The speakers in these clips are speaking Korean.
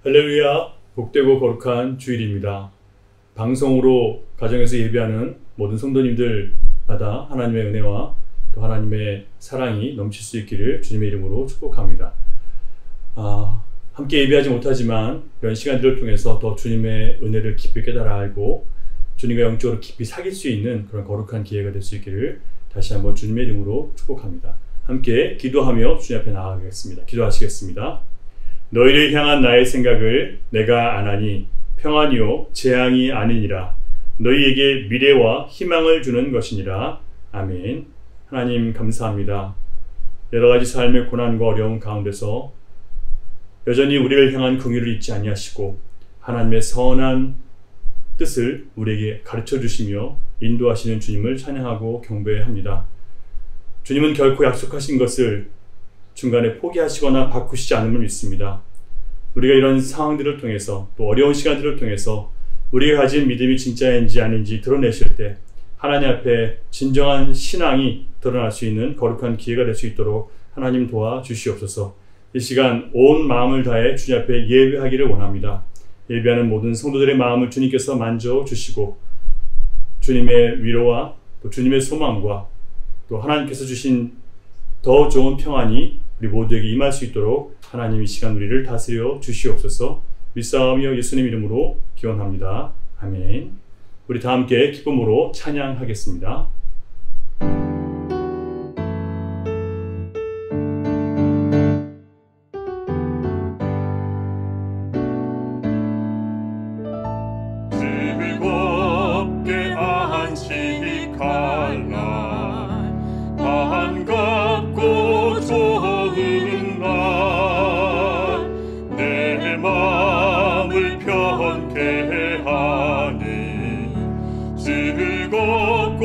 할렐루야, 복되고 거룩한 주일입니다. 방송으로 가정에서 예배하는 모든 성도님들마다 하나님의 은혜와 또 하나님의 사랑이 넘칠 수 있기를 주님의 이름으로 축복합니다. 함께 예배하지 못하지만 이런 시간들을 통해서 더 주님의 은혜를 깊이 깨달아 알고 주님과 영적으로 깊이 사귈 수 있는 그런 거룩한 기회가 될 수 있기를 다시 한번 주님의 이름으로 축복합니다. 함께 기도하며 주님 앞에 나아가겠습니다. 기도하시겠습니다. 너희를 향한 나의 생각을 내가 아나니 평안이요 재앙이 아니니라. 너희에게 미래와 희망을 주는 것이니라. 아멘. 하나님 감사합니다. 여러가지 삶의 고난과 어려움 가운데서 여전히 우리를 향한 긍휼을 잊지 아니하시고 하나님의 선한 뜻을 우리에게 가르쳐 주시며 인도하시는 주님을 찬양하고 경배합니다. 주님은 결코 약속하신 것을 중간에 포기하시거나 바꾸시지 않음을 믿습니다. 우리가 이런 상황들을 통해서 또 어려운 시간들을 통해서 우리가 가진 믿음이 진짜인지 아닌지 드러내실 때 하나님 앞에 진정한 신앙이 드러날 수 있는 거룩한 기회가 될 수 있도록 하나님 도와주시옵소서. 이 시간 온 마음을 다해 주님 앞에 예배하기를 원합니다. 예배하는 모든 성도들의 마음을 주님께서 만져주시고 주님의 위로와 또 주님의 소망과 또 하나님께서 주신 더 좋은 평안이 우리 모두에게 임할 수 있도록 하나님 이 시간 우리를 다스려 주시옵소서. 믿사오며 예수님 이름으로 기원합니다. 아멘. 우리 다 함께 기쁨으로 찬양하겠습니다. 즐겁게 안식할 날 반갑고 좋은 날 내 마음을 편케 하니 즐겁고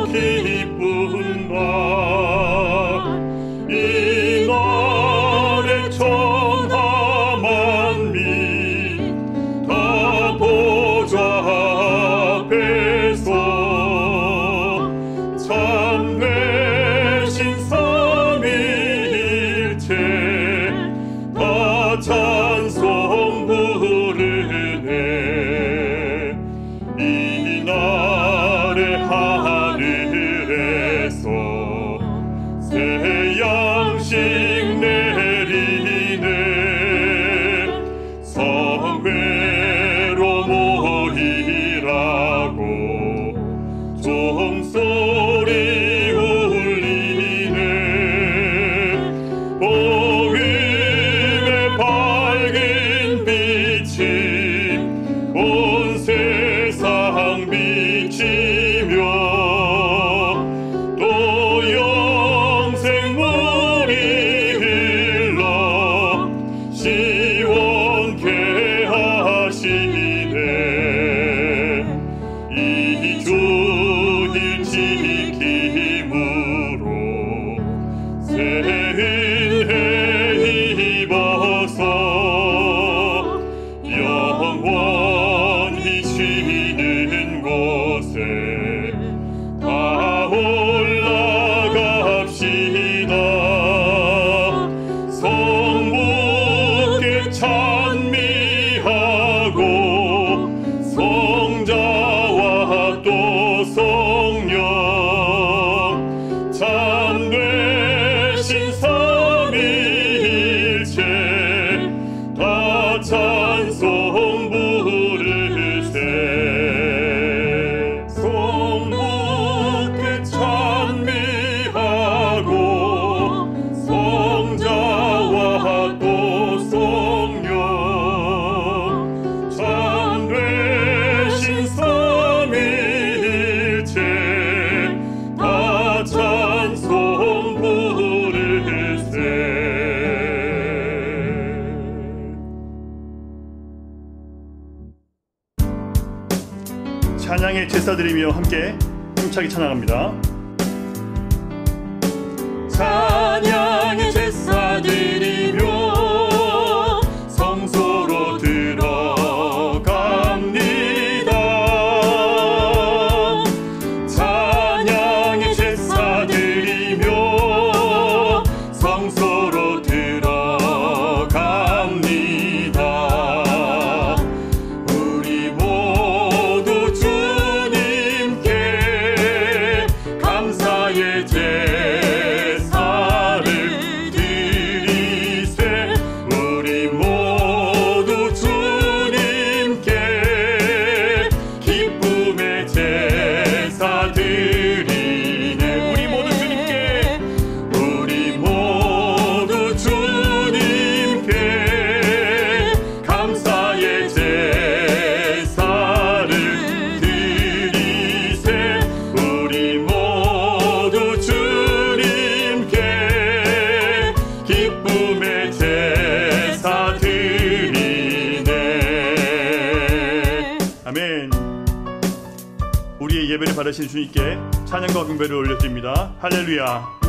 기쁜 날 이 날에 천하 만민 다 보좌 앞에서 참되신 삼위일체 다 찬송 부르네. 이 날의 하늘에서 새 양식 내리네. 성회로 모이라고 종소리 울리네. 복음의 밝은 빛이 온 세상 비치며 또 영생물이 흘러 시원케 하시네. 이 주일 지킴으로 새 은혜 입어서 영원히 쉬는 곳에 다 올라갑시다. 성부께 찬미하고 성자와 또 성령 참되신 삼위일체 다 찬송 부르세. 성부께 찬미하고 성자와 또 성령 참되신 삼위일체 다 찬송 부르세. 찬양의 제사드리며 함께 힘차게 찬양합니다. 찬양의 제사드리며 성소로 들어갑니다. 찬양의 제사드리며 성소로 들어갑니다. 은혜 받으신 주님께 찬양과 경배를 올려드립니다. 할렐루야.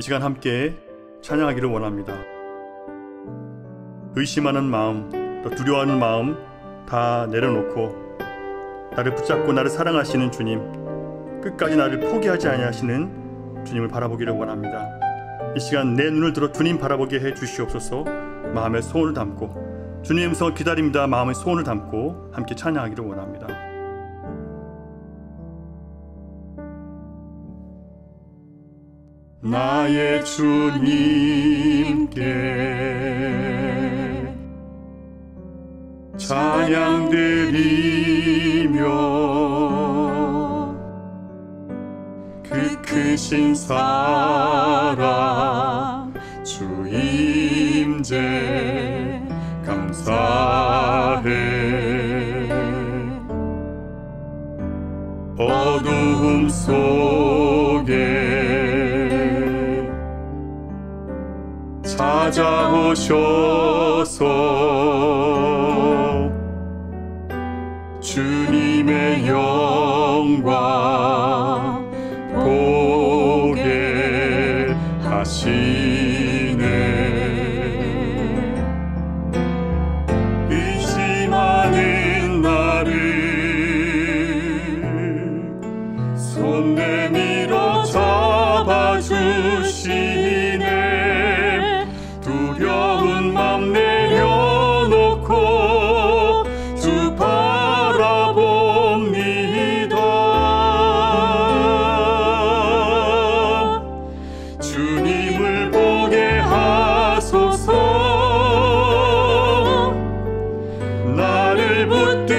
이 시간 함께 찬양하기를 원합니다. 의심하는 마음, 또 두려워하는 마음 다 내려놓고 나를 붙잡고 나를 사랑하시는 주님, 끝까지 나를 포기하지 아니하시는 주님을 바라보기를 원합니다. 이 시간 내 눈을 들어 주님 바라보게 해 주시옵소서. 마음에 소원을 담고 주님의 음성을 기다립니다. 마음에 소원을 담고 함께 찬양하기를 원합니다. 나의 주님께 찬양 드리며 그 크신 사랑 주 임재 감사해. 어두움 속에 찾아오셔서 주님의 영광 보게 하시네. 의심하는 나를 손 내밀어 잡아주시네. 두려운 맘 내려놓고 주 바라봅니다. 주님을 보게 하소서. 나를 붙드소서.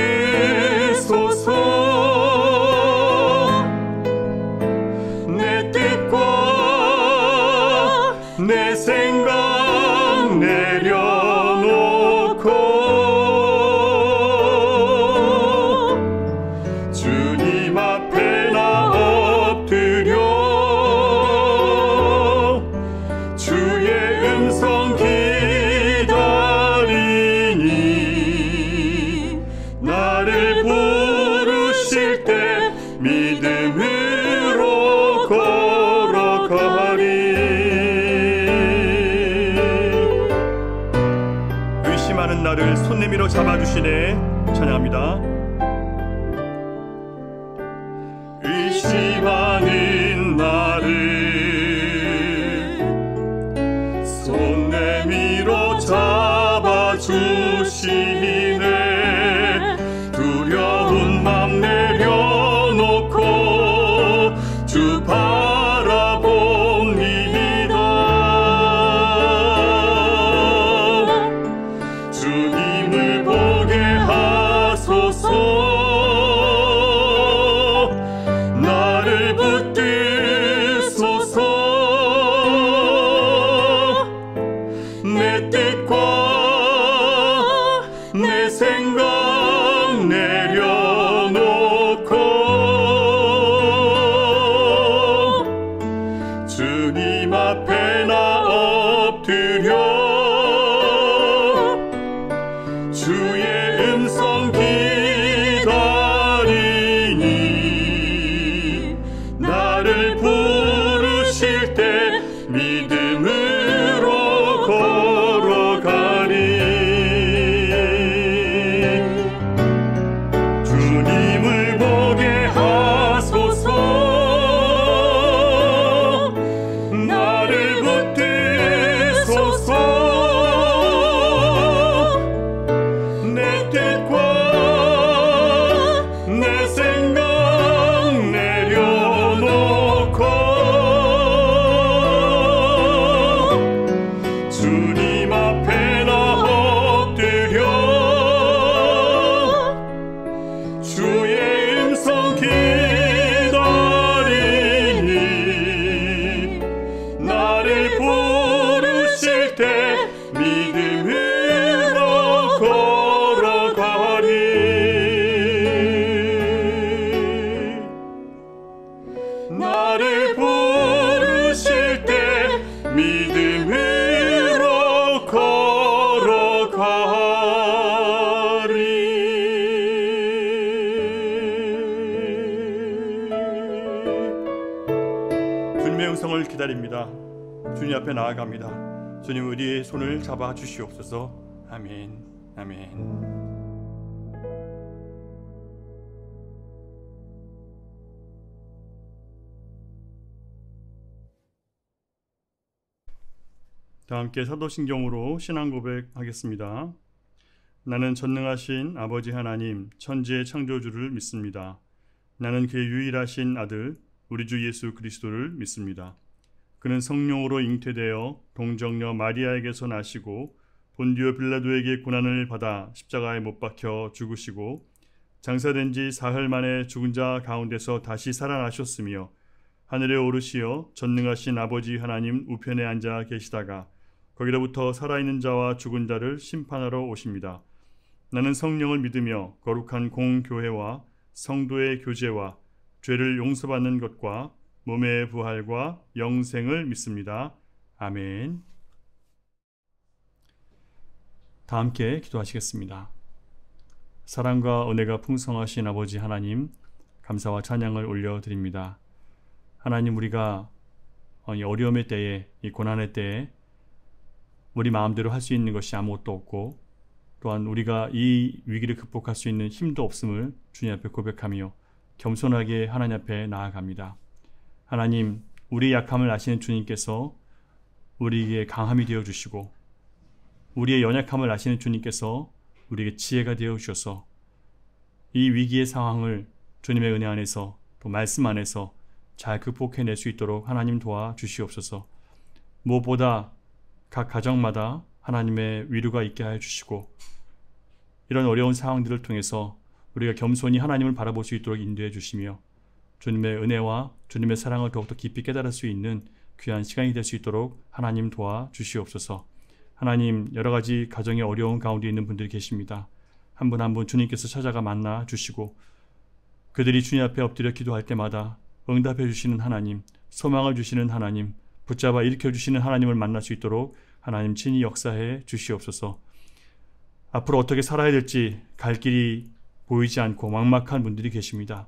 내 뜻과 내 생각 내려놓고 주님 앞에 나 엎드려 주의 음성 기다리니 나를 부르실 때 믿음으로 걸어가리. 의심하는 나를 손 내밀어 잡아주시네. 찬양합니다. 의심하는 나를 손 내밀어 잡아주시네. 두려운 맘 내려놓고 주 바라봅니다. 주님을 보게 하소서. 나를 붙드소서. 내 뜻과 내 생각 내려놓고 주님 앞에 나 엎드려 주의 음성 기다리니 나를 부르실 때 믿음으로 걸어가리. 주님을 보게 하소서. 나를 붙드소서. 내 뜻과 내 생각 내려놓고 주님 앞에 나 엎드려 주의 음성 기다리니 나를 부르실 때 믿음으로 걸어가리. 나를 부르실 때 믿음으로 걸어가리. 주님의 음성을 기다립니다. 주님 앞에 나아갑니다. 주님 우리의 손을 잡아 주시옵소서. 아멘. 아멘. 다 함께 사도신경으로 신앙 고백하겠습니다. 나는 전능하신 아버지 하나님 천지의 창조주를 믿습니다. 나는 그의 유일하신 아들 우리 주 예수 그리스도를 믿습니다. 그는 성령으로 잉태되어 동정녀 마리아에게서 나시고 본디오 빌라도에게 고난을 받아 십자가에 못 박혀 죽으시고 장사된 지 사흘 만에 죽은 자 가운데서 다시 살아나셨으며 하늘에 오르시어 전능하신 아버지 하나님 우편에 앉아 계시다가 거기로부터 살아있는 자와 죽은 자를 심판하러 오십니다. 나는 성령을 믿으며 거룩한 공교회와 성도의 교제와 죄를 용서받는 것과 몸의 부활과 영생을 믿습니다. 아멘. 다 함께 기도하시겠습니다. 사랑과 은혜가 풍성하신 아버지 하나님, 감사와 찬양을 올려드립니다. 하나님, 우리가 이 어려움의 때에, 이 고난의 때에 우리 마음대로 할 수 있는 것이 아무것도 없고 또한 우리가 이 위기를 극복할 수 있는 힘도 없음을 주님 앞에 고백하며 겸손하게 하나님 앞에 나아갑니다. 하나님, 우리의 약함을 아시는 주님께서 우리에게 강함이 되어주시고 우리의 연약함을 아시는 주님께서 우리에게 지혜가 되어주셔서 이 위기의 상황을 주님의 은혜 안에서 또 말씀 안에서 잘 극복해낼 수 있도록 하나님 도와주시옵소서. 무엇보다 각 가정마다 하나님의 위로가 있게 하여 주시고 이런 어려운 상황들을 통해서 우리가 겸손히 하나님을 바라볼 수 있도록 인도해 주시며 주님의 은혜와 주님의 사랑을 더욱더 깊이 깨달을 수 있는 귀한 시간이 될 수 있도록 하나님 도와주시옵소서. 하나님, 여러 가지 가정의 어려운 가운데 있는 분들이 계십니다. 한 분 한 분 주님께서 찾아가 만나 주시고 그들이 주님 앞에 엎드려 기도할 때마다 응답해 주시는 하나님, 소망을 주시는 하나님, 붙잡아 일으켜 주시는 하나님을 만날 수 있도록 하나님 친히 역사해 주시옵소서. 앞으로 어떻게 살아야 될지 갈 길이 보이지 않고 막막한 분들이 계십니다.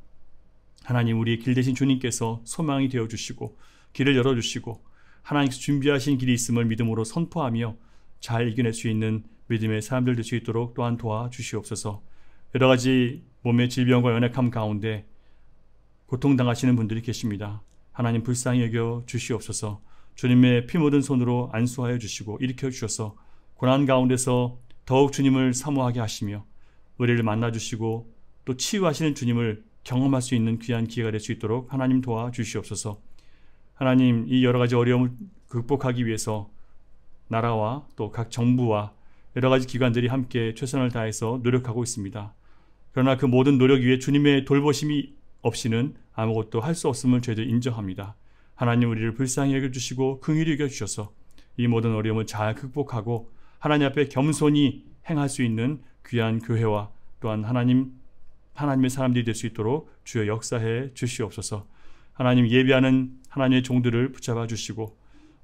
하나님, 우리의 길 대신 주님께서 소망이 되어 주시고 길을 열어 주시고 하나님께서 준비하신 길이 있음을 믿음으로 선포하며 잘 이겨낼 수 있는 믿음의 사람들 될 수 있도록 또한 도와주시옵소서. 여러 가지 몸의 질병과 연약함 가운데 고통당하시는 분들이 계십니다. 하나님, 불쌍히 여겨 주시옵소서. 주님의 피 묻은 손으로 안수하여 주시고 일으켜 주셔서 고난 가운데서 더욱 주님을 사모하게 하시며 우리를 만나주시고 또 치유하시는 주님을 경험할 수 있는 귀한 기회가 될 수 있도록 하나님 도와주시옵소서. 하나님, 이 여러 가지 어려움을 극복하기 위해서 나라와 또 각 정부와 여러 가지 기관들이 함께 최선을 다해서 노력하고 있습니다. 그러나 그 모든 노력 위에 주님의 돌보심이 없이는 아무것도 할 수 없음을 저희들 인정합니다. 하나님, 우리를 불쌍히 여겨주시고 긍휼히 여겨주셔서 이 모든 어려움을 잘 극복하고 하나님 앞에 겸손히 행할 수 있는 귀한 교회와 또한 하나님의 사람들이 될 수 있도록 주여 역사해 주시옵소서. 하나님, 예배하는 하나님의 종들을 붙잡아 주시고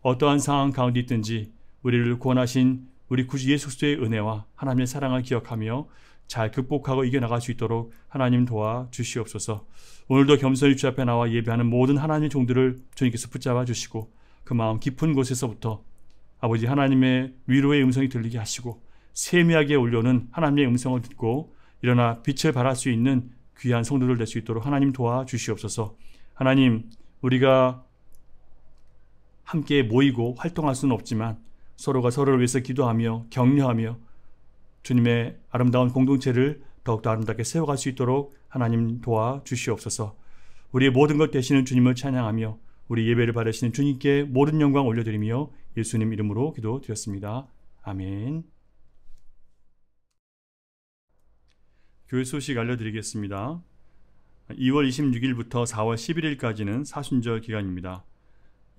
어떠한 상황 가운데 있든지 우리를 구원하신 우리 구주 예수 그리스도의 은혜와 하나님의 사랑을 기억하며 잘 극복하고 이겨나갈 수 있도록 하나님 도와주시옵소서. 오늘도 겸손히 주 앞에 나와 예배하는 모든 하나님의 종들을 주님께서 붙잡아 주시고 그 마음 깊은 곳에서부터 아버지 하나님의 위로의 음성이 들리게 하시고 세미하게 울려오는 하나님의 음성을 듣고 일어나 빛을 발할 수 있는 귀한 성도들 될 수 있도록 하나님 도와주시옵소서. 하나님, 우리가 함께 모이고 활동할 수는 없지만 서로가 서로를 위해서 기도하며 격려하며 주님의 아름다운 공동체를 더욱더 아름답게 세워갈 수 있도록 하나님 도와주시옵소서. 우리의 모든 것 되시는 주님을 찬양하며 우리 예배를 받으시는 주님께 모든 영광 올려드리며 예수님 이름으로 기도드렸습니다. 아멘. 교회 소식 알려드리겠습니다. 2월 26일부터 4월 11일까지는 사순절 기간입니다.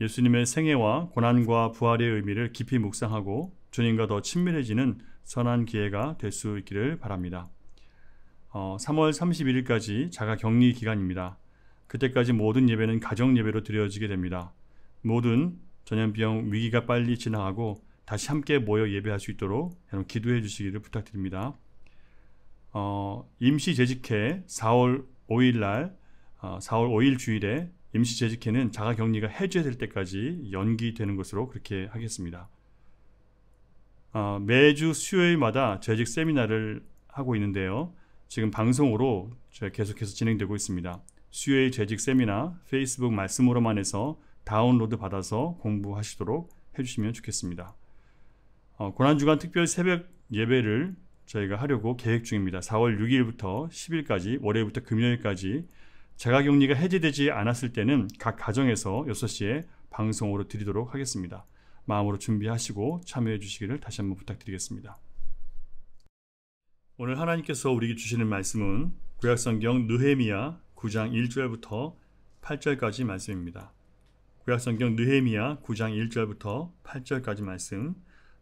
예수님의 생애와 고난과 부활의 의미를 깊이 묵상하고 주님과 더 친밀해지는 선한 기회가 될 수 있기를 바랍니다. 3월 31일까지 자가격리 기간입니다. 그때까지 모든 예배는 가정예배로 드려지게 됩니다. 모든 전염병 위기가 빨리 지나가고 다시 함께 모여 예배할 수 있도록 여러분 기도해 주시기를 부탁드립니다. 임시 재직회 4월 5일 주일에 임시재직회는 자가격리가 해제될 때까지 연기되는 것으로 그렇게 하겠습니다. 매주 수요일마다 재직 세미나를 하고 있는데요. 지금 방송으로 계속해서 진행되고 있습니다. 수요일 재직 세미나 페이스북 말씀으로만 해서 다운로드 받아서 공부하시도록 해주시면 좋겠습니다. 고난주간 특별 새벽 예배를 저희가 하려고 계획 중입니다. 4월 6일부터 10일까지 월요일부터 금요일까지 자가격리가 해제되지 않았을 때는 각 가정에서 6시에 방송으로 드리도록 하겠습니다. 마음으로 준비하시고 참여해 주시기를 다시 한번 부탁드리겠습니다. 오늘 하나님께서 우리에게 주시는 말씀은 구약성경 느헤미야 9장 1절부터 8절까지 말씀입니다. 구약성경 느헤미야 9장 1절부터 8절까지 말씀,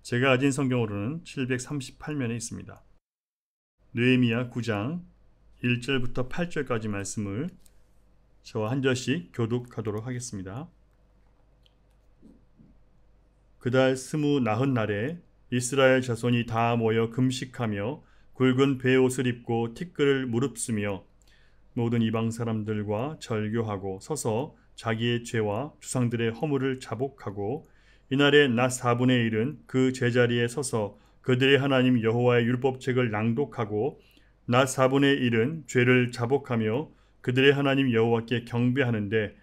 제가 가진 성경으로는 738면에 있습니다. 느헤미야 9장 1절부터 8절까지 말씀을 저와 한 절씩 교독하도록 하겠습니다. 그달 29날에 이스라엘 자손이 다 모여 금식하며 굵은 베옷을 입고 티끌을 무릅쓰며 모든 이방 사람들과 절교하고 서서 자기의 죄와 주상들의 허물을 자복하고 이날의 낮 4분의 1은 그 제자리에 서서 그들의 하나님 여호와의 율법책을 낭독하고 낮 4분의 1은 죄를 자복하며 그들의 하나님 여호와께 경배하는데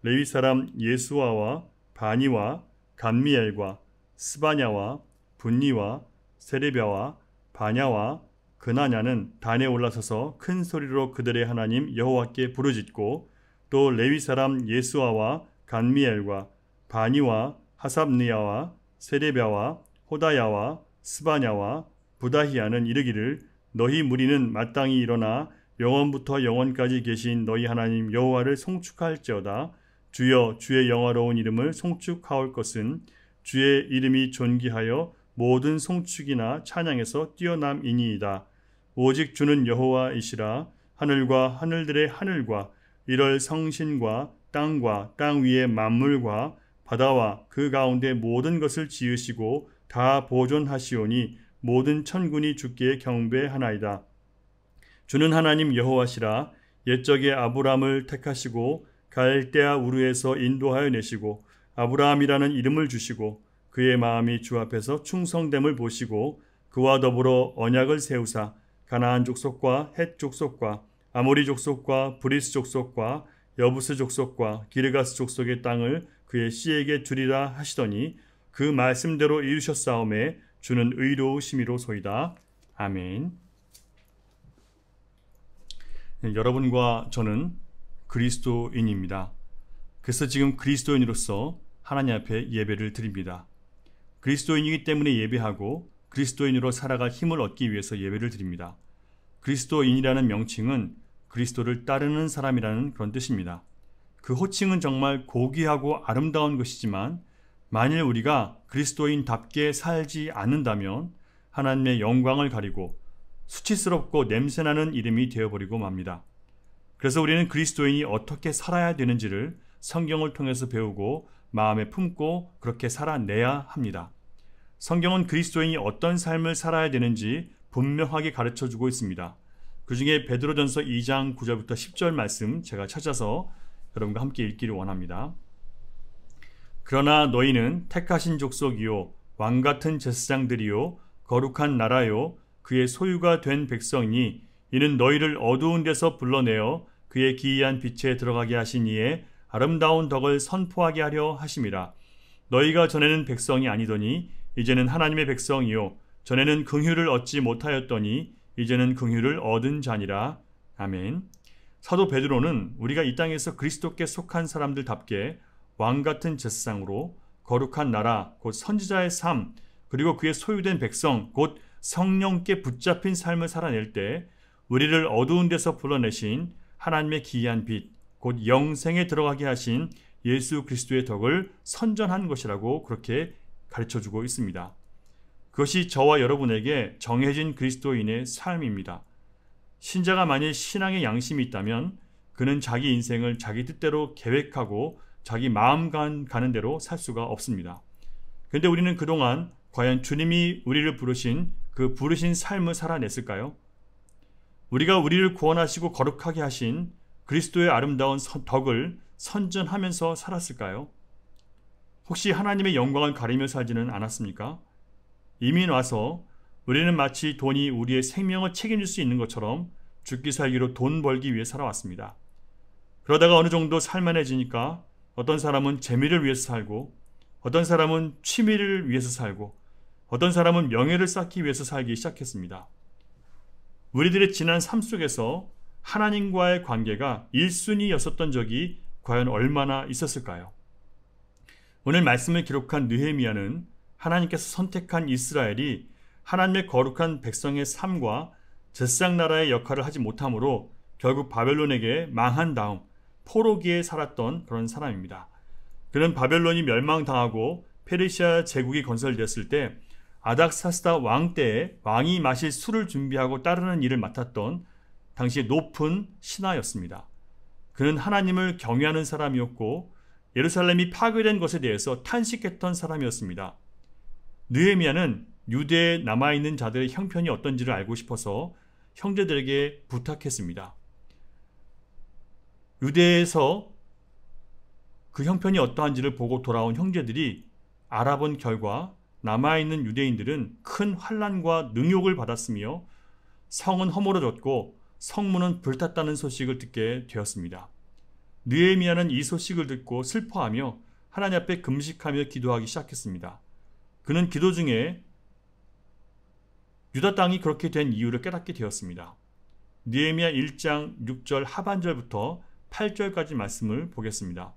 레위 사람 예수아와 바니와 감미엘과 스바냐와 분니와 세레비아와 바냐와 그나냐는 단에 올라서서 큰 소리로 그들의 하나님 여호와께 부르짖고 또 레위 사람 예수아와 감미엘과 바니와 하삽느야와 세레비아와 호다야와 스바냐와 부다히야는 이르기를 너희 무리는 마땅히 일어나 영원부터 영원까지 계신 너희 하나님 여호와를 송축할지어다. 주여 주의 영화로운 이름을 송축하올 것은 주의 이름이 존귀하여 모든 송축이나 찬양에서 뛰어남이니이다. 오직 주는 여호와이시라. 하늘과 하늘들의 하늘과 이럴 성신과 땅과 땅 위의 만물과 바다와 그 가운데 모든 것을 지으시고 다 보존하시오니 모든 천군이 주께 경배하나이다. 주는 하나님 여호와시라. 옛적에 아브람을 택하시고 갈대아 우르에서 인도하여 내시고 아브라함이라는 이름을 주시고 그의 마음이 주 앞에서 충성됨을 보시고 그와 더불어 언약을 세우사 가나안 족속과 헷 족속과 아모리 족속과 브리스 족속과 여부스 족속과 기르가스 족속의 땅을 그의 씨에게 주리라 하시더니 그 말씀대로 이루셨사오매 주는 의로우심이로소이다. 아멘. 여러분과 저는 그리스도인입니다. 그래서 지금 그리스도인으로서 하나님 앞에 예배를 드립니다. 그리스도인이기 때문에 예배하고 그리스도인으로 살아갈 힘을 얻기 위해서 예배를 드립니다. 그리스도인이라는 명칭은 그리스도를 따르는 사람이라는 그런 뜻입니다. 그 호칭은 정말 고귀하고 아름다운 것이지만 만일 우리가 그리스도인답게 살지 않는다면 하나님의 영광을 가리고 수치스럽고 냄새나는 이름이 되어버리고 맙니다. 그래서 우리는 그리스도인이 어떻게 살아야 되는지를 성경을 통해서 배우고 마음에 품고 그렇게 살아내야 합니다. 성경은 그리스도인이 어떤 삶을 살아야 되는지 분명하게 가르쳐주고 있습니다. 그 중에 베드로전서 2장 9절부터 10절 말씀 제가 찾아서 여러분과 함께 읽기를 원합니다. 그러나 너희는 택하신 족속이요 왕같은 제사장들이요 거룩한 나라요 그의 소유가 된 백성이니 이는 너희를 어두운 데서 불러내어 그의 기이한 빛에 들어가게 하신 이의 아름다운 덕을 선포하게 하려 하심이라. 너희가 전에는 백성이 아니더니 이제는 하나님의 백성이요 전에는 긍휼을 얻지 못하였더니 이제는 긍휼을 얻은 자니라. 아멘. 사도 베드로는 우리가 이 땅에서 그리스도께 속한 사람들답게 왕같은 제사장으로 거룩한 나라 곧 선지자의 삶 그리고 그의 소유된 백성 곧 성령께 붙잡힌 삶을 살아낼 때 우리를 어두운 데서 불러내신 하나님의 기이한 빛 곧 영생에 들어가게 하신 예수 그리스도의 덕을 선전한 것이라고 그렇게 가르쳐주고 있습니다. 그것이 저와 여러분에게 정해진 그리스도인의 삶입니다. 신자가 만일 신앙의 양심이 있다면 그는 자기 인생을 자기 뜻대로 계획하고 자기 마음 가는 대로 살 수가 없습니다. 그런데 우리는 그동안 과연 주님이 우리를 부르신 그 부르신 삶을 살아냈을까요? 우리가 우리를 구원하시고 거룩하게 하신 그리스도의 아름다운 덕을 선전하면서 살았을까요? 혹시 하나님의 영광을 가리며 살지는 않았습니까? 이민 와서 우리는 마치 돈이 우리의 생명을 책임질 수 있는 것처럼 죽기 살기로 돈 벌기 위해 살아왔습니다. 그러다가 어느 정도 살만해지니까 어떤 사람은 재미를 위해서 살고, 어떤 사람은 취미를 위해서 살고, 어떤 사람은 명예를 쌓기 위해서 살기 시작했습니다. 우리들의 지난 삶 속에서 하나님과의 관계가 1순위였었던 적이 과연 얼마나 있었을까요? 오늘 말씀을 기록한 느헤미야는 하나님께서 선택한 이스라엘이 하나님의 거룩한 백성의 삶과 제사장나라의 역할을 하지 못함으로 결국 바벨론에게 망한 다음 포로기에 살았던 그런 사람입니다. 그는 바벨론이 멸망당하고 페르시아 제국이 건설되었을 때 아닥사스다 왕 때에 왕이 마실 술을 준비하고 따르는 일을 맡았던 당시 높은 신하였습니다. 그는 하나님을 경외하는 사람이었고 예루살렘이 파괴된 것에 대해서 탄식했던 사람이었습니다. 느헤미야는 유대에 남아있는 자들의 형편이 어떤지를 알고 싶어서 형제들에게 부탁했습니다. 유대에서 그 형편이 어떠한지를 보고 돌아온 형제들이 알아본 결과 남아있는 유대인들은 큰 환난과 능욕을 받았으며 성은 허물어졌고 성문은 불탔다는 소식을 듣게 되었습니다. 느헤미야는 이 소식을 듣고 슬퍼하며 하나님 앞에 금식하며 기도하기 시작했습니다. 그는 기도 중에 유다 땅이 그렇게 된 이유를 깨닫게 되었습니다. 느헤미야 1장 6절 하반절부터 8절까지 말씀을 보겠습니다.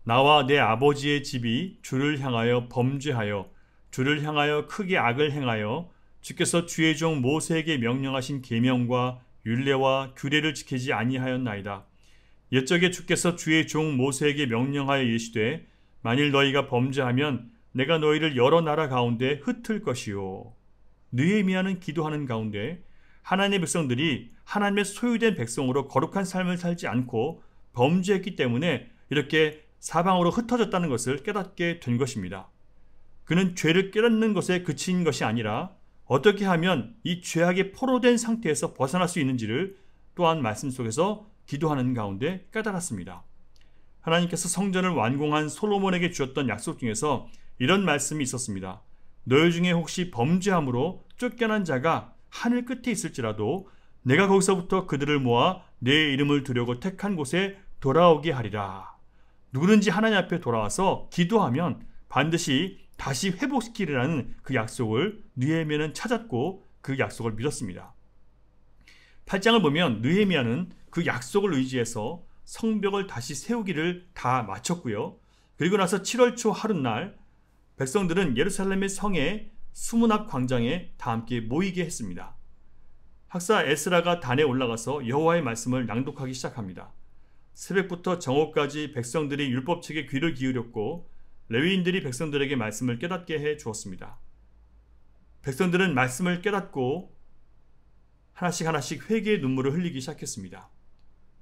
나와 내 아버지의 집이 주를 향하여 범죄하여 주를 향하여 크게 악을 행하여 주께서 주의 종 모세에게 명령하신 계명과 율례와 규례를 지키지 아니하였나이다. 옛적에 주께서 주의 종 모세에게 명령하여 이르시되 만일 너희가 범죄하면 내가 너희를 여러 나라 가운데 흩을 것이요. 느헤미야는 기도하는 가운데 하나님의 백성들이 하나님의 소유된 백성으로 거룩한 삶을 살지 않고 범죄했기 때문에 이렇게 사방으로 흩어졌다는 것을 깨닫게 된 것입니다. 그는 죄를 깨닫는 것에 그친 것이 아니라 어떻게 하면 이 죄악에 포로된 상태에서 벗어날 수 있는지를 또한 말씀 속에서 기도하는 가운데 깨달았습니다. 하나님께서 성전을 완공한 솔로몬에게 주었던 약속 중에서 이런 말씀이 있었습니다. 너희 중에 혹시 범죄함으로 쫓겨난 자가 하늘 끝에 있을지라도 내가 거기서부터 그들을 모아 내 이름을 두려고 택한 곳에 돌아오게 하리라. 누구든지 하나님 앞에 돌아와서 기도하면 반드시 다시 회복시키리라는 그 약속을 느헤미야는 찾았고 그 약속을 믿었습니다. 8장을 보면 느헤미야는 그 약속을 의지해서 성벽을 다시 세우기를 다 마쳤고요. 그리고 나서 7월 초 하룻날 백성들은 예루살렘의 성의 수문앞 광장에 다 함께 모이게 했습니다. 학사 에스라가 단에 올라가서 여호와의 말씀을 낭독하기 시작합니다. 새벽부터 정오까지 백성들이 율법책에 귀를 기울였고 레위인들이 백성들에게 말씀을 깨닫게 해 주었습니다. 백성들은 말씀을 깨닫고 하나씩 회개의 눈물을 흘리기 시작했습니다.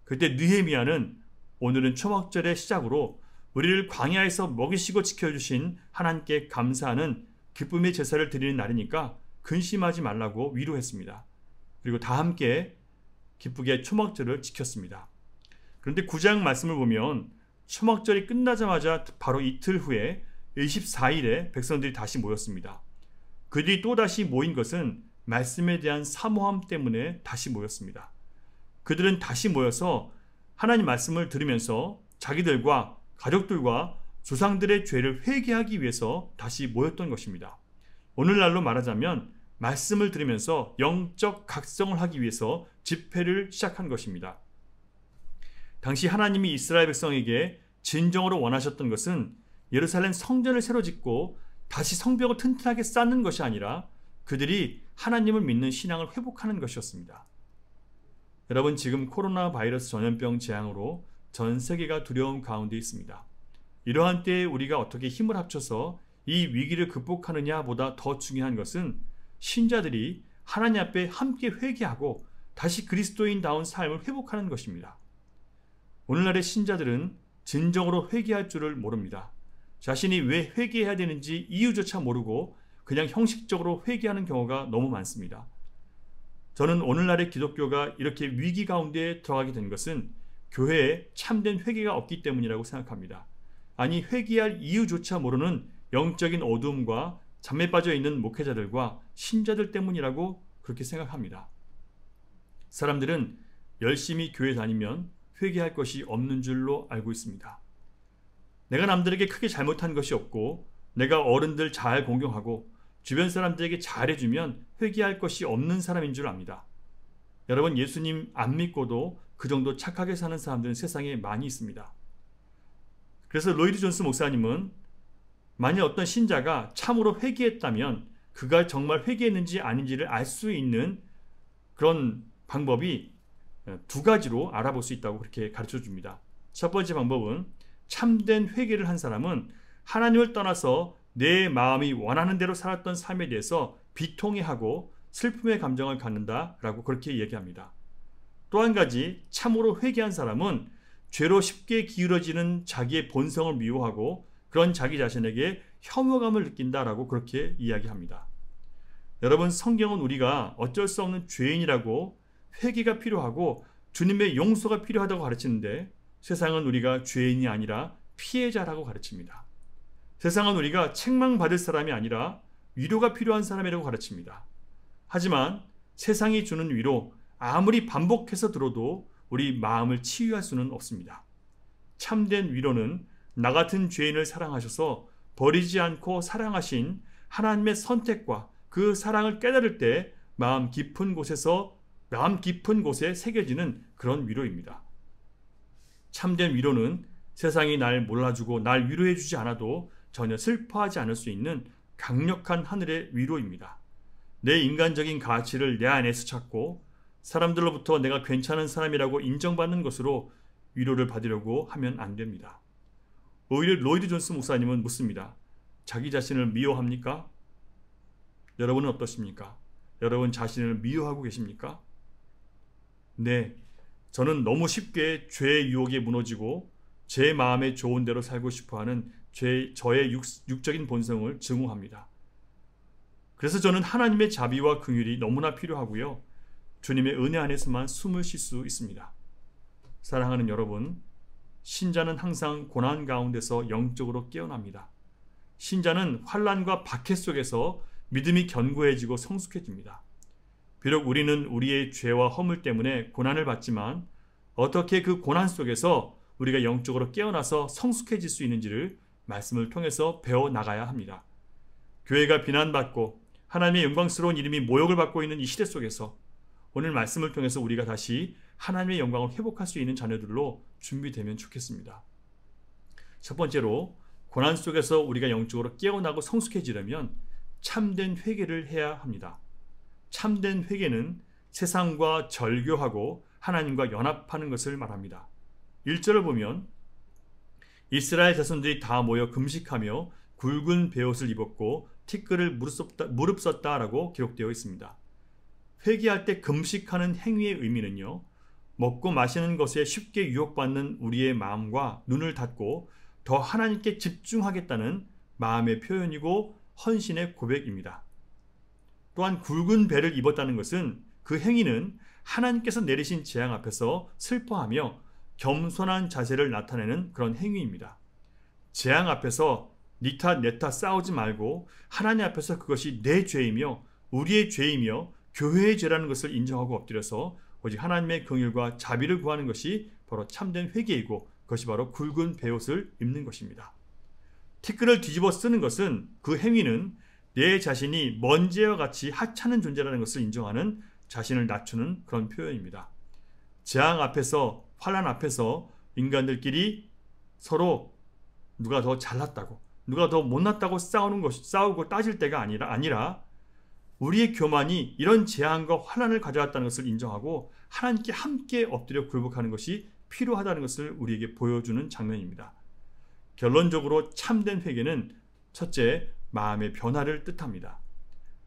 그때 느헤미야는 오늘은 초막절의 시작으로 우리를 광야에서 먹이시고 지켜주신 하나님께 감사하는 기쁨의 제사를 드리는 날이니까 근심하지 말라고 위로했습니다. 그리고 다 함께 기쁘게 초막절을 지켰습니다. 그런데 9장 말씀을 보면 초막절이 끝나자마자 바로 이틀 후에 24일에 백성들이 다시 모였습니다. 그들이 또다시 모인 것은 말씀에 대한 사모함 때문에 다시 모였습니다. 그들은 다시 모여서 하나님 말씀을 들으면서 자기들과 가족들과 조상들의 죄를 회개하기 위해서 다시 모였던 것입니다. 오늘날로 말하자면 말씀을 들으면서 영적 각성을 하기 위해서 집회를 시작한 것입니다. 당시 하나님이 이스라엘 백성에게 진정으로 원하셨던 것은 예루살렘 성전을 새로 짓고 다시 성벽을 튼튼하게 쌓는 것이 아니라 그들이 하나님을 믿는 신앙을 회복하는 것이었습니다. 여러분, 지금 코로나 바이러스 전염병 재앙으로 전 세계가 두려움 가운데 있습니다. 이러한 때에 우리가 어떻게 힘을 합쳐서 이 위기를 극복하느냐 보다 더 중요한 것은 신자들이 하나님 앞에 함께 회개하고 다시 그리스도인다운 삶을 회복하는 것입니다. 오늘날의 신자들은 진정으로 회개할 줄을 모릅니다. 자신이 왜 회개해야 되는지 이유조차 모르고 그냥 형식적으로 회개하는 경우가 너무 많습니다. 저는 오늘날의 기독교가 이렇게 위기 가운데 들어가게 된 것은 교회에 참된 회개가 없기 때문이라고 생각합니다. 아니, 회개할 이유조차 모르는 영적인 어두움과 잠에 빠져 있는 목회자들과 신자들 때문이라고 그렇게 생각합니다. 사람들은 열심히 교회 다니면 회개할 것이 없는 줄로 알고 있습니다. 내가 남들에게 크게 잘못한 것이 없고 내가 어른들 잘 공경하고 주변 사람들에게 잘해주면 회개할 것이 없는 사람인 줄 압니다. 여러분, 예수님 안 믿고도 그 정도 착하게 사는 사람들은 세상에 많이 있습니다. 그래서 로이드 존스 목사님은 만약 어떤 신자가 참으로 회개했다면 그가 정말 회개했는지 아닌지를 알 수 있는 그런 방법이 두 가지로 알아볼 수 있다고 그렇게 가르쳐 줍니다. 첫 번째 방법은 참된 회개를 한 사람은 하나님을 떠나서 내 마음이 원하는 대로 살았던 삶에 대해서 비통해하고 슬픔의 감정을 갖는다라고 그렇게 얘기합니다. 또 한 가지, 참으로 회개한 사람은 죄로 쉽게 기울어지는 자기의 본성을 미워하고 그런 자기 자신에게 혐오감을 느낀다라고 그렇게 이야기합니다. 여러분, 성경은 우리가 어쩔 수 없는 죄인이라고 회개가 필요하고 주님의 용서가 필요하다고 가르치는데 세상은 우리가 죄인이 아니라 피해자라고 가르칩니다. 세상은 우리가 책망받을 사람이 아니라 위로가 필요한 사람이라고 가르칩니다. 하지만 세상이 주는 위로 아무리 반복해서 들어도 우리 마음을 치유할 수는 없습니다. 참된 위로는 나 같은 죄인을 사랑하셔서 버리지 않고 사랑하신 하나님의 선택과 그 사랑을 깨달을 때 마음 깊은 곳에 새겨지는 그런 위로입니다. 참된 위로는 세상이 날 몰라주고 날 위로해주지 않아도 전혀 슬퍼하지 않을 수 있는 강력한 하늘의 위로입니다. 내 인간적인 가치를 내 안에서 찾고 사람들로부터 내가 괜찮은 사람이라고 인정받는 것으로 위로를 받으려고 하면 안 됩니다. 오히려 로이드 존스 목사님은 묻습니다. 자기 자신을 미워합니까? 여러분은 어떠십니까? 여러분 자신을 미워하고 계십니까? 네, 저는 너무 쉽게 죄의 유혹에 무너지고 제 마음에 좋은 대로 살고 싶어하는 저의 육적인 본성을 증오합니다. 그래서 저는 하나님의 자비와 긍휼이 너무나 필요하고요. 주님의 은혜 안에서만 숨을 쉴 수 있습니다. 사랑하는 여러분, 신자는 항상 고난 가운데서 영적으로 깨어납니다. 신자는 환난과 박해 속에서 믿음이 견고해지고 성숙해집니다. 비록 우리는 우리의 죄와 허물 때문에 고난을 받지만 어떻게 그 고난 속에서 우리가 영적으로 깨어나서 성숙해질 수 있는지를 말씀을 통해서 배워나가야 합니다. 교회가 비난받고 하나님의 영광스러운 이름이 모욕을 받고 있는 이 시대 속에서 오늘 말씀을 통해서 우리가 다시 하나님의 영광을 회복할 수 있는 자녀들로 준비되면 좋겠습니다. 첫 번째로, 고난 속에서 우리가 영적으로 깨어나고 성숙해지려면 참된 회개를 해야 합니다. 참된 회개는 세상과 절교하고 하나님과 연합하는 것을 말합니다. 1절을 보면 이스라엘 자손들이 다 모여 금식하며 굵은 베옷을 입었고 티끌을 무릅썼다라고 기록되어 있습니다. 회개할 때 금식하는 행위의 의미는요, 먹고 마시는 것에 쉽게 유혹받는 우리의 마음과 눈을 닫고 더 하나님께 집중하겠다는 마음의 표현이고 헌신의 고백입니다. 또한 굵은 배를 입었다는 것은 그 행위는 하나님께서 내리신 재앙 앞에서 슬퍼하며 겸손한 자세를 나타내는 그런 행위입니다. 재앙 앞에서 니 탓 내 탓 싸우지 말고 하나님 앞에서 그것이 내 죄이며 우리의 죄이며 교회의 죄라는 것을 인정하고 엎드려서 오직 하나님의 긍휼과 자비를 구하는 것이 바로 참된 회개이고 그것이 바로 굵은 베옷을 입는 것입니다. 티끌을 뒤집어 쓰는 것은, 그 행위는 내 자신이 먼지와 같이 하찮은 존재라는 것을 인정하는, 자신을 낮추는 그런 표현입니다. 재앙 앞에서, 환난 앞에서 인간들끼리 서로 누가 더 잘났다고, 누가 더 못났다고 싸우고 따질 때가 아니라 우리의 교만이 이런 재앙과 환난을 가져왔다는 것을 인정하고 하나님께 함께 엎드려 굴복하는 것이 필요하다는 것을 우리에게 보여주는 장면입니다. 결론적으로 참된 회개는 첫째, 마음의 변화를 뜻합니다.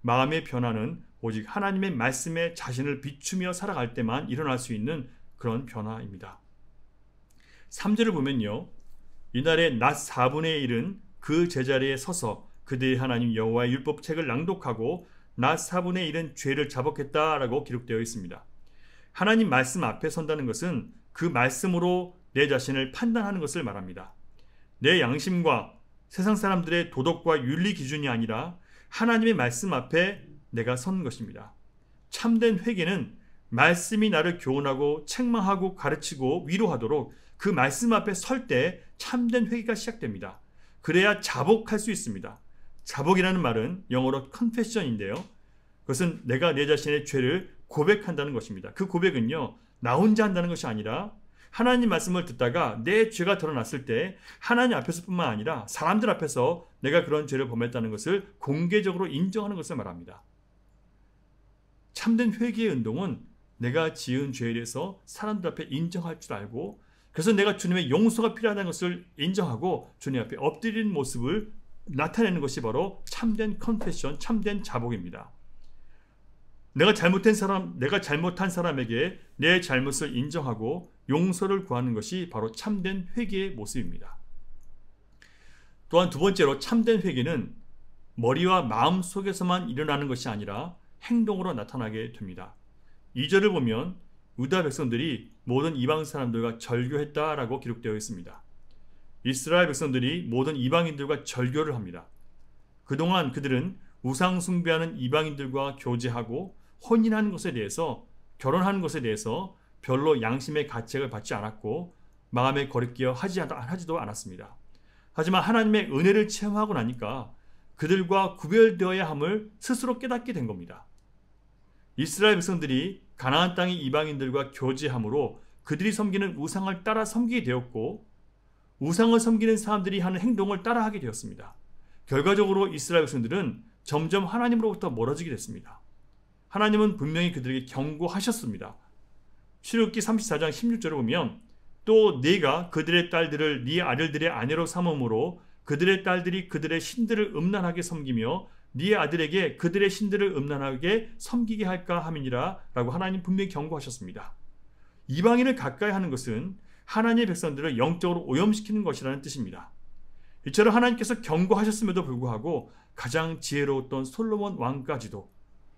마음의 변화는 오직 하나님의 말씀에 자신을 비추며 살아갈 때만 일어날 수 있는 그런 변화입니다. 3절을 보면요, 이날의 낮 4분의 1은 그 제자리에 서서 그들의 하나님 여호와의 율법책을 낭독하고 낮 4분의 1은 죄를 자복했다라고 기록되어 있습니다. 하나님 말씀 앞에 선다는 것은 그 말씀으로 내 자신을 판단하는 것을 말합니다. 내 양심과 세상 사람들의 도덕과 윤리 기준이 아니라 하나님의 말씀 앞에 내가 선 것입니다. 참된 회개는 말씀이 나를 교훈하고 책망하고 가르치고 위로하도록 그 말씀 앞에 설 때 참된 회개가 시작됩니다. 그래야 자복할 수 있습니다. 자복이라는 말은 영어로 confession인데요. 그것은 내가 내 자신의 죄를 고백한다는 것입니다. 그 고백은요, 나 혼자 한다는 것이 아니라 하나님 말씀을 듣다가 내 죄가 드러났을 때 하나님 앞에서뿐만 아니라 사람들 앞에서 내가 그런 죄를 범했다는 것을 공개적으로 인정하는 것을 말합니다. 참된 회개의 운동은 내가 지은 죄에 대해서 사람들 앞에 인정할 줄 알고, 그래서 내가 주님의 용서가 필요하다는 것을 인정하고 주님 앞에 엎드리는 모습을 나타내는 것이 바로 참된 컨페션, 참된 자복입니다. 내가 잘못한 사람에게 내 잘못을 인정하고 용서를 구하는 것이 바로 참된 회개의 모습입니다. 또한 두 번째로 참된 회개는 머리와 마음 속에서만 일어나는 것이 아니라 행동으로 나타나게 됩니다. 2절을 보면 유다 백성들이 모든 이방 사람들과 절교했다라고 기록되어 있습니다. 이스라엘 백성들이 모든 이방인들과 절교를 합니다. 그동안 그들은 우상 숭배하는 이방인들과 교제하고 혼인하는 것에 대해서, 결혼하는 것에 대해서 별로 양심의 가책을 받지 않았고 마음에 거리끼어 하지도 않았습니다. 하지만 하나님의 은혜를 체험하고 나니까 그들과 구별되어야 함을 스스로 깨닫게 된 겁니다. 이스라엘 백성들이 가나안 땅의 이방인들과 교제함으로 그들이 섬기는 우상을 따라 섬기게 되었고, 우상을 섬기는 사람들이 하는 행동을 따라하게 되었습니다. 결과적으로 이스라엘 백성들은 점점 하나님으로부터 멀어지게 됐습니다. 하나님은 분명히 그들에게 경고하셨습니다. 출애굽기 34장 16절을 보면 또 네가 그들의 딸들을 네 아들들의 아내로 삼음으로 그들의 딸들이 그들의 신들을 음란하게 섬기며 네 아들에게 그들의 신들을 음란하게 섬기게 할까 함이니라 라고 하나님 분명히 경고하셨습니다. 이방인을 가까이 하는 것은 하나님의 백성들을 영적으로 오염시키는 것이라는 뜻입니다. 이처럼 하나님께서 경고하셨음에도 불구하고 가장 지혜로웠던 솔로몬 왕까지도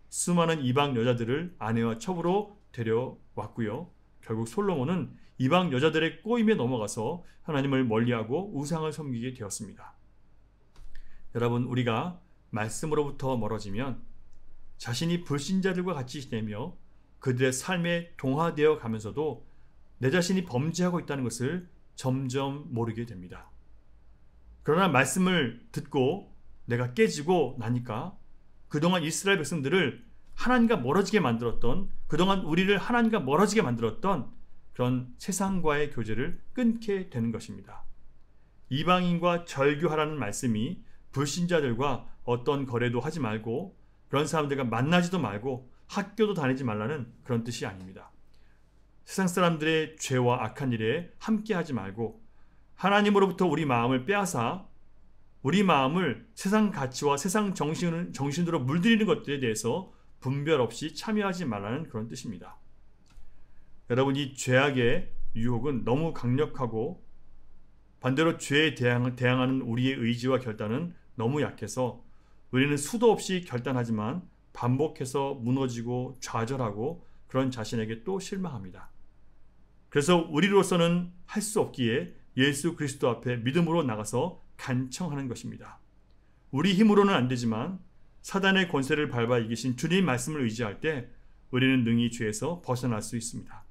수많은 이방 여자들을 아내와 첩으로 데려왔고요. 결국 솔로몬은 이방 여자들의 꼬임에 넘어가서 하나님을 멀리하고 우상을 섬기게 되었습니다. 여러분, 우리가 말씀으로부터 멀어지면 자신이 불신자들과 같이 지내며 그들의 삶에 동화되어 가면서도 내 자신이 범죄하고 있다는 것을 점점 모르게 됩니다. 그러나 말씀을 듣고 내가 깨지고 나니까 그동안 이스라엘 백성들을 하나님과 멀어지게 만들었던, 그동안 우리를 하나님과 멀어지게 만들었던 그런 세상과의 교제를 끊게 되는 것입니다. 이방인과 절교하라는 말씀이 불신자들과 어떤 거래도 하지 말고 그런 사람들과 만나지도 말고 학교도 다니지 말라는 그런 뜻이 아닙니다. 세상 사람들의 죄와 악한 일에 함께하지 말고 하나님으로부터 우리 마음을 빼앗아 우리 마음을 세상 가치와 세상 정신으로 물들이는 것들에 대해서 분별 없이 참여하지 말라는 그런 뜻입니다. 여러분, 이 죄악의 유혹은 너무 강력하고 반대로 죄에 대항하는 우리의 의지와 결단은 너무 약해서 우리는 수도 없이 결단하지만 반복해서 무너지고 좌절하고 그런 자신에게 또 실망합니다. 그래서 우리로서는 할 수 없기에 예수 그리스도 앞에 믿음으로 나가서 간청하는 것입니다. 우리 힘으로는 안 되지만 사단의 권세를 밟아 이기신 주님 말씀을 의지할 때 우리는 능히 죄에서 벗어날 수 있습니다.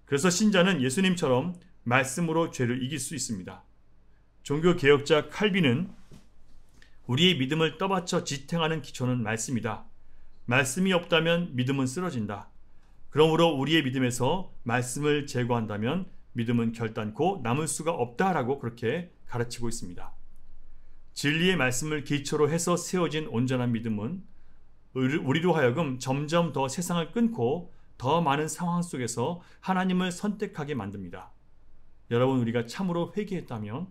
그래서 신자는 예수님처럼 말씀으로 죄를 이길 수 있습니다. 종교개혁자 칼빈은 우리의 믿음을 떠받쳐 지탱하는 기초는 말씀이다. 말씀이 없다면 믿음은 쓰러진다. 그러므로 우리의 믿음에서 말씀을 제거한다면 믿음은 결단코 남을 수가 없다라고 그렇게 가르치고 있습니다. 진리의 말씀을 기초로 해서 세워진 온전한 믿음은 우리로 하여금 점점 더 세상을 끊고 더 많은 상황 속에서 하나님을 선택하게 만듭니다. 여러분, 우리가 참으로 회개했다면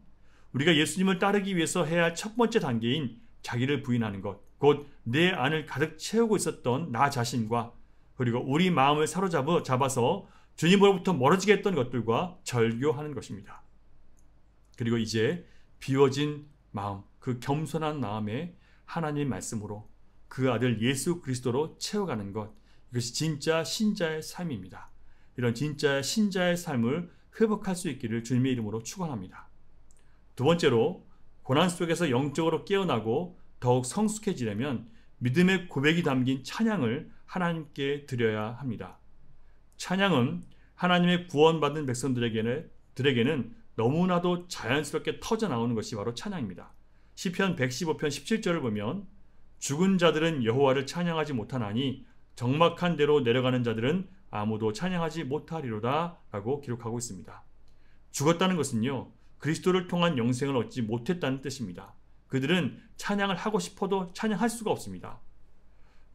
우리가 예수님을 따르기 위해서 해야 할 첫 번째 단계인 자기를 부인하는 것, 곧 내 안을 가득 채우고 있었던 나 자신과 그리고 우리 마음을 사로잡아서 주님으로부터 멀어지게 했던 것들과 절교하는 것입니다. 그리고 이제 비워진 마음, 그 겸손한 마음에 하나님 말씀으로 그 아들 예수 그리스도로 채워가는 것, 이것이 진짜 신자의 삶입니다. 이런 진짜 신자의 삶을 회복할 수 있기를 주님의 이름으로 축원합니다. 두 번째로 고난 속에서 영적으로 깨어나고 더욱 성숙해지려면 믿음의 고백이 담긴 찬양을 하나님께 드려야 합니다. 찬양은 하나님의 구원받은 백성들에게는 너무나도 자연스럽게 터져나오는 것이 바로 찬양입니다. 시편 115편 17절을 보면 죽은 자들은 여호와를 찬양하지 못하나니 적막한 데로 내려가는 자들은 아무도 찬양하지 못하리로다 라고 기록하고 있습니다. 죽었다는 것은요, 그리스도를 통한 영생을 얻지 못했다는 뜻입니다. 그들은 찬양을 하고 싶어도 찬양할 수가 없습니다.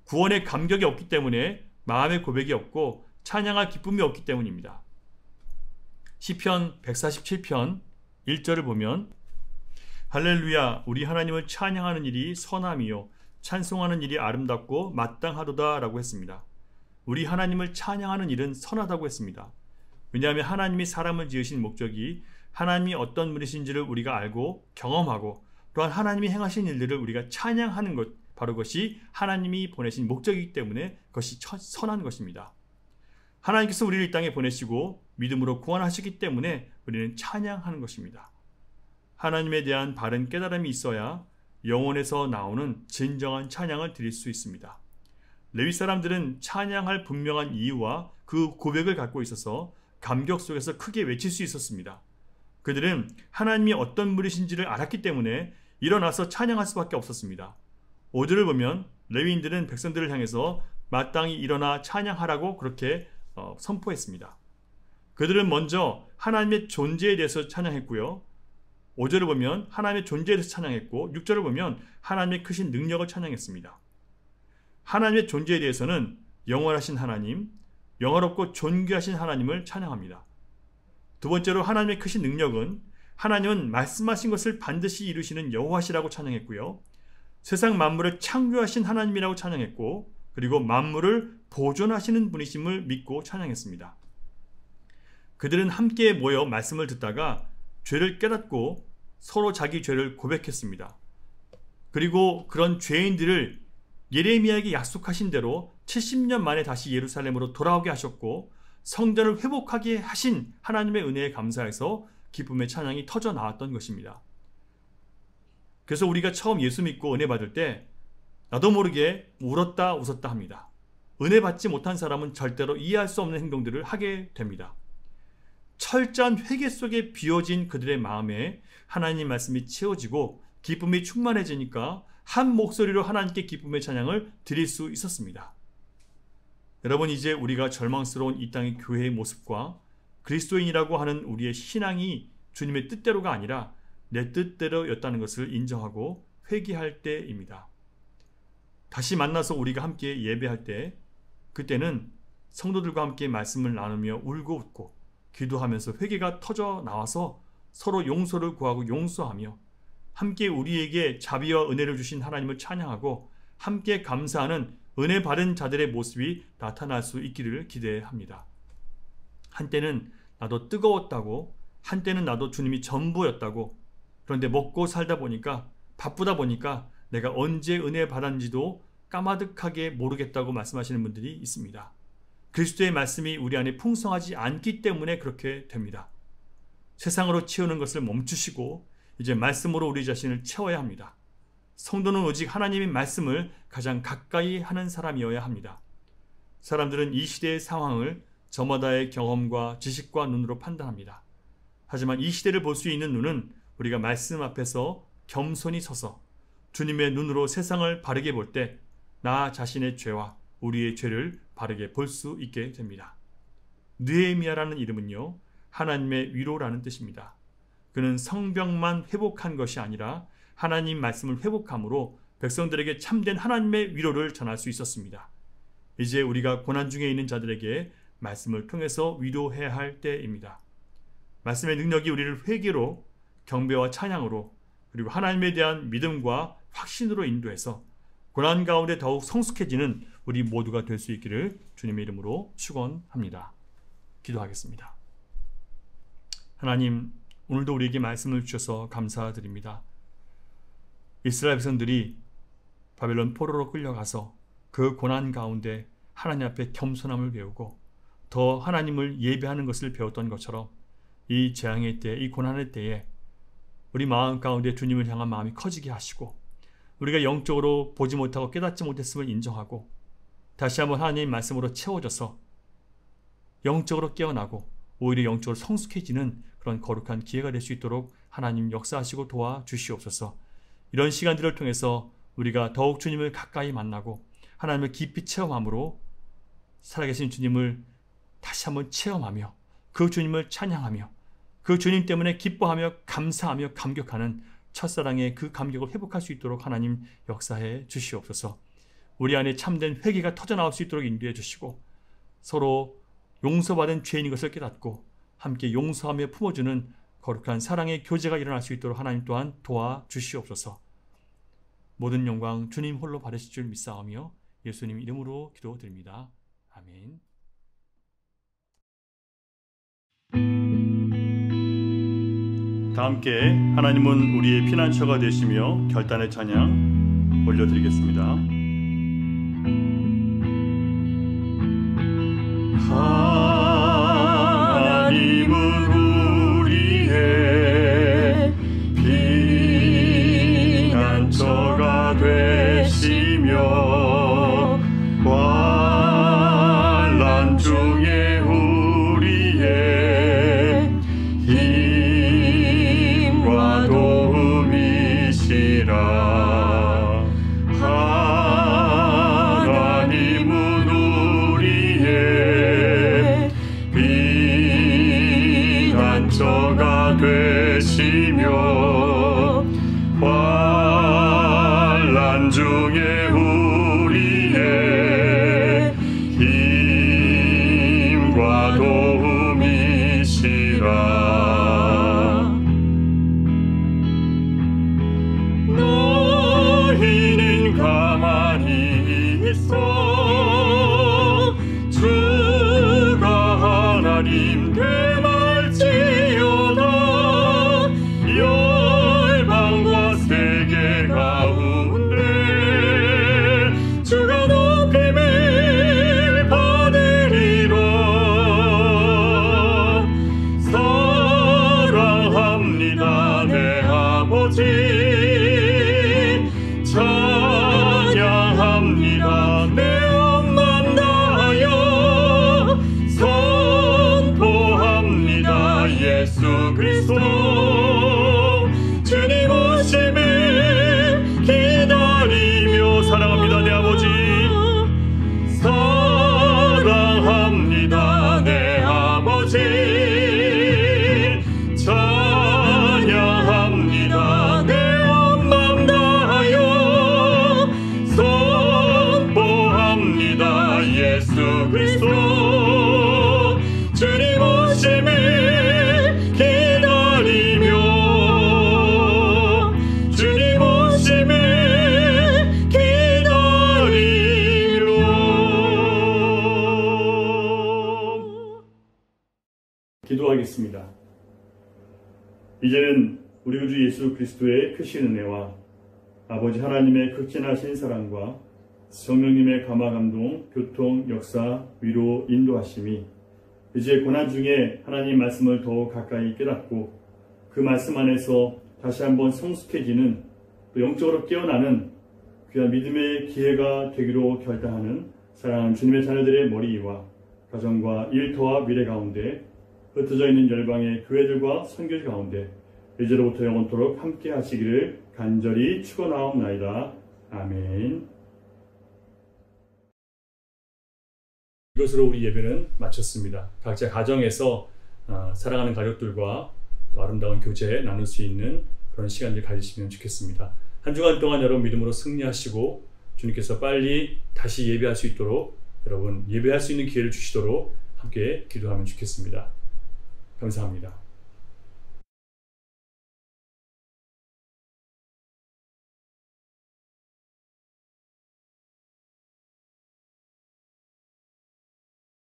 구원의 감격이 없기 때문에 마음의 고백이 없고 찬양할 기쁨이 없기 때문입니다. 시편 147편 1절을 보면 할렐루야, 우리 하나님을 찬양하는 일이 선함이요 찬송하는 일이 아름답고 마땅하도다 라고 했습니다. 우리 하나님을 찬양하는 일은 선하다고 했습니다. 왜냐하면 하나님이 사람을 지으신 목적이 하나님이 어떤 분이신지를 우리가 알고 경험하고 또한 하나님이 행하신 일들을 우리가 찬양하는 것, 바로 그것이 하나님이 보내신 목적이기 때문에 그것이 선한 것입니다. 하나님께서 우리를 이 땅에 보내시고 믿음으로 구원하시기 때문에 우리는 찬양하는 것입니다. 하나님에 대한 바른 깨달음이 있어야 영혼에서 나오는 진정한 찬양을 드릴 수 있습니다. 레위 사람들은 찬양할 분명한 이유와 그 고백을 갖고 있어서 감격 속에서 크게 외칠 수 있었습니다. 그들은 하나님이 어떤 분이신지를 알았기 때문에 일어나서 찬양할 수밖에 없었습니다. 5절을 보면 레위인들은 백성들을 향해서 마땅히 일어나 찬양하라고 그렇게 선포했습니다. 그들은 먼저 하나님의 존재에 대해서 찬양했고요. 5절을 보면 하나님의 존재에 대해서 찬양했고 6절을 보면 하나님의 크신 능력을 찬양했습니다. 하나님의 존재에 대해서는 영원하신 하나님, 영화롭고 존귀하신 하나님을 찬양합니다. 두 번째로 하나님의 크신 능력은 하나님은 말씀하신 것을 반드시 이루시는 여호와시라고 찬양했고요. 세상 만물을 창조하신 하나님이라고 찬양했고 그리고 만물을 보존하시는 분이심을 믿고 찬양했습니다. 그들은 함께 모여 말씀을 듣다가 죄를 깨닫고 서로 자기 죄를 고백했습니다. 그리고 그런 죄인들을 예레미야에게 약속하신 대로 70년 만에 다시 예루살렘으로 돌아오게 하셨고 성전을 회복하게 하신 하나님의 은혜에 감사해서 기쁨의 찬양이 터져 나왔던 것입니다. 그래서 우리가 처음 예수 믿고 은혜 받을 때 나도 모르게 울었다 웃었다 합니다. 은혜 받지 못한 사람은 절대로 이해할 수 없는 행동들을 하게 됩니다. 철저한 회개 속에 비워진 그들의 마음에 하나님 말씀이 채워지고 기쁨이 충만해지니까 한 목소리로 하나님께 기쁨의 찬양을 드릴 수 있었습니다. 여러분, 이제 우리가 절망스러운 이 땅의 교회의 모습과 그리스도인이라고 하는 우리의 신앙이 주님의 뜻대로가 아니라 내 뜻대로였다는 것을 인정하고 회개할 때입니다. 다시 만나서 우리가 함께 예배할 때, 그때는 성도들과 함께 말씀을 나누며 울고 웃고 기도하면서 회개가 터져 나와서 서로 용서를 구하고 용서하며 함께 우리에게 자비와 은혜를 주신 하나님을 찬양하고 함께 감사하는 은혜 받은 자들의 모습이 나타날 수 있기를 기대합니다. 한때는 나도 뜨거웠다고, 한때는 나도 주님이 전부였다고, 그런데 먹고 살다 보니까, 바쁘다 보니까 내가 언제 은혜 받았는지도 까마득하게 모르겠다고 말씀하시는 분들이 있습니다. 그리스도의 말씀이 우리 안에 풍성하지 않기 때문에 그렇게 됩니다. 세상으로 채우는 것을 멈추시고 이제 말씀으로 우리 자신을 채워야 합니다. 성도는 오직 하나님의 말씀을 가장 가까이 하는 사람이어야 합니다. 사람들은 이 시대의 상황을 저마다의 경험과 지식과 눈으로 판단합니다. 하지만 이 시대를 볼 수 있는 눈은 우리가 말씀 앞에서 겸손히 서서 주님의 눈으로 세상을 바르게 볼 때 나 자신의 죄와 우리의 죄를 바르게 볼 수 있게 됩니다. 느헤미야라는 이름은요, 하나님의 위로라는 뜻입니다. 그는 성벽만 회복한 것이 아니라 하나님 말씀을 회복함으로 백성들에게 참된 하나님의 위로를 전할 수 있었습니다. 이제 우리가 고난 중에 있는 자들에게 말씀을 통해서 위로해야 할 때입니다. 말씀의 능력이 우리를 회개로, 경배와 찬양으로, 그리고 하나님에 대한 믿음과 확신으로 인도해서 고난 가운데 더욱 성숙해지는 우리 모두가 될 수 있기를 주님의 이름으로 축원합니다. 기도하겠습니다. 하나님, 오늘도 우리에게 말씀을 주셔서 감사드립니다. 이스라엘 백성들이 바벨론 포로로 끌려가서 그 고난 가운데 하나님 앞에 겸손함을 배우고 더 하나님을 예배하는 것을 배웠던 것처럼 이 재앙의 때, 이 고난의 때에 우리 마음 가운데 주님을 향한 마음이 커지게 하시고 우리가 영적으로 보지 못하고 깨닫지 못했음을 인정하고 다시 한번 하나님의 말씀으로 채워져서 영적으로 깨어나고 오히려 영적으로 성숙해지는 그런 거룩한 기회가 될 수 있도록 하나님 역사하시고 도와주시옵소서. 이런 시간들을 통해서 우리가 더욱 주님을 가까이 만나고 하나님을 깊이 체험함으로 살아계신 주님을 다시 한번 체험하며 그 주님을 찬양하며 그 주님 때문에 기뻐하며 감사하며 감격하는 첫사랑의 그 감격을 회복할 수 있도록 하나님 역사해 주시옵소서. 우리 안에 참된 회개가 터져나올 수 있도록 인도해 주시고 서로 용서받은 죄인인 것을 깨닫고 함께 용서하며 품어주는 거룩한 사랑의 교제가 일어날 수 있도록 하나님 또한 도와주시옵소서. 모든 영광 주님 홀로 받으실 줄 믿사오며 예수님 이름으로 기도드립니다. 아멘. 다 함께 하나님은 우리의 피난처가 되시며 결단의 찬양 올려드리겠습니다. 하나님은 우리의 피난처가 되시며 환난 중에 우리의 힘과 도움이시라. 하나님은 우리의 피난처가 되시며 환난 중에 우리의 힘과 도움이시라. 너희는 가만히 있어 주가 하나님 되말지어다. 열방과 세계 가운데 주가 높임을 받으리라. 사랑합니다 내 아버지, 찬양합니다 내 엄만 다하여, 선포합니다 예수 그리스도 주님 오심을 기다리며. 사랑합니다 내 아버지, 사랑합니다 내 아버지, 찬양합니다 내 엄만 다하여, 선포합니다 예수 그리스도 주님 오심을 기다리며. 주님 오심을 기다리며. 기도하겠습니다. 이제는 우리 구주 예수 그리스도의 크신 은혜와 아버지 하나님의 극진하신 사랑과 성령님의 감화 감동, 교통, 역사, 위로, 인도하심이 이제 고난 중에 하나님 말씀을 더욱 가까이 깨닫고 그 말씀 안에서 다시 한번 성숙해지는, 또 영적으로 깨어나는 귀한 믿음의 기회가 되기로 결단하는 사랑하는 주님의 자녀들의 머리 위와 가정과 일터와 미래 가운데 흩어져 있는 열방의 교회들과 선교지 가운데 이제로부터 영원토록 함께 하시기를 간절히 축원하옵나이다. 아멘. 이것으로 우리 예배는 마쳤습니다. 각자 가정에서 사랑하는 가족들과 또 아름다운 교제 나눌 수 있는 그런 시간을 가지시면 좋겠습니다. 한 주간 동안 여러분 믿음으로 승리하시고 주님께서 빨리 다시 예배할 수 있도록, 여러분 예배할 수 있는 기회를 주시도록 함께 기도하면 좋겠습니다. 감사합니다.